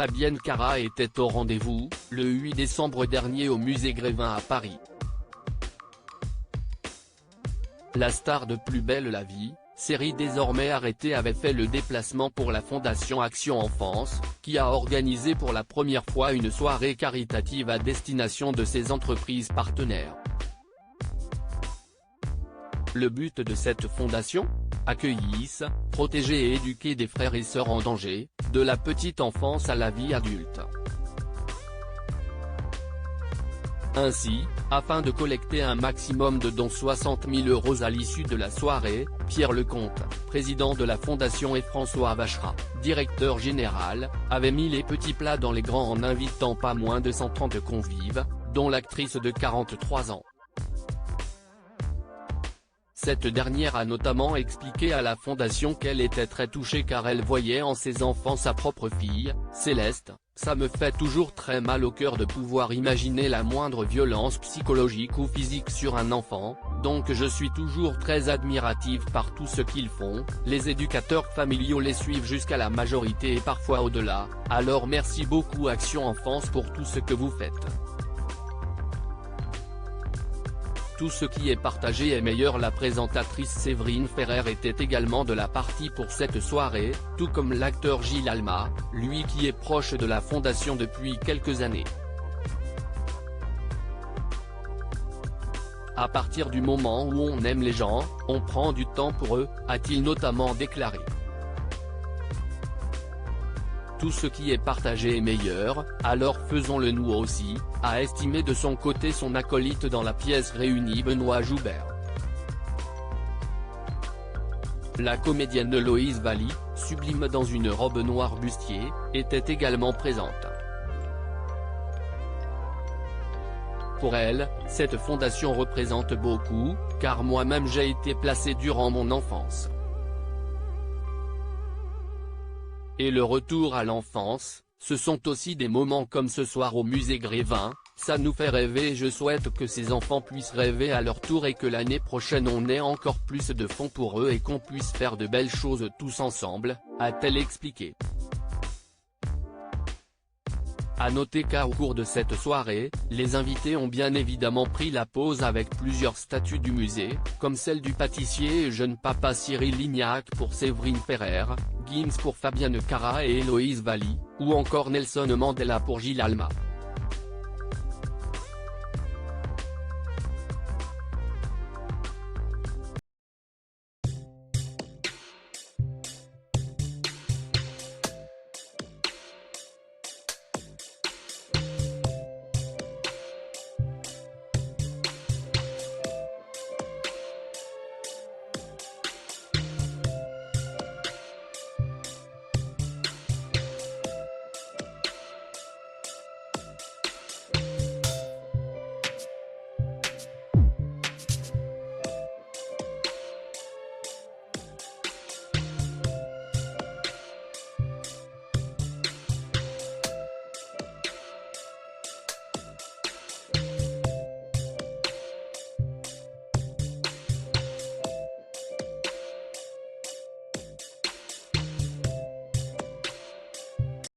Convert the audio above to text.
Fabienne Cara était au rendez-vous, le 8 décembre dernier au musée Grévin à Paris. La star de Plus belle la vie, série désormais arrêtée, avait fait le déplacement pour la Fondation Action Enfance, qui a organisé pour la première fois une soirée caritative à destination de ses entreprises partenaires. Le but de cette fondation ? Accueillir, protéger et éduquer des frères et sœurs en danger, de la petite enfance à la vie adulte. Ainsi, afin de collecter un maximum de dont 60 000 € à l'issue de la soirée, Pierre Lecomte, président de la fondation, et François Vacherat, directeur général, avaient mis les petits plats dans les grands en invitant pas moins de 130 convives, dont l'actrice de 43 ans. Cette dernière a notamment expliqué à la fondation qu'elle était très touchée car elle voyait en ses enfants sa propre fille, Céleste. « Ça me fait toujours très mal au cœur de pouvoir imaginer la moindre violence psychologique ou physique sur un enfant, donc je suis toujours très admirative par tout ce qu'ils font, les éducateurs familiaux les suivent jusqu'à la majorité et parfois au-delà, alors merci beaucoup Action Enfance pour tout ce que vous faites. Tout ce qui est partagé est meilleur ». La présentatrice Séverine Ferrer était également de la partie pour cette soirée, tout comme l'acteur Gilles Alma, lui qui est proche de la fondation depuis quelques années. À partir du moment où on aime les gens, on prend du temps pour eux, a-t-il notamment déclaré. Tout ce qui est partagé est meilleur, alors faisons-le nous aussi, a estimé de son côté son acolyte dans la pièce réunie Benoît Joubert. La comédienne Héloïse Valli, sublime dans une robe noire bustier, était également présente. Pour elle, cette fondation représente beaucoup, car moi-même j'ai été placé durant mon enfance. Et le retour à l'enfance, ce sont aussi des moments comme ce soir au musée Grévin, ça nous fait rêver et je souhaite que ces enfants puissent rêver à leur tour et que l'année prochaine on ait encore plus de fonds pour eux et qu'on puisse faire de belles choses tous ensemble, a-t-elle expliqué. À noter qu'au cours de cette soirée, les invités ont bien évidemment pris la pause avec plusieurs statues du musée, comme celle du pâtissier et jeune papa Cyril Lignac pour Séverine Ferrer, Gims pour Fabienne Cara et Héloïse Valli, ou encore Nelson Mandela pour Gilles Alma.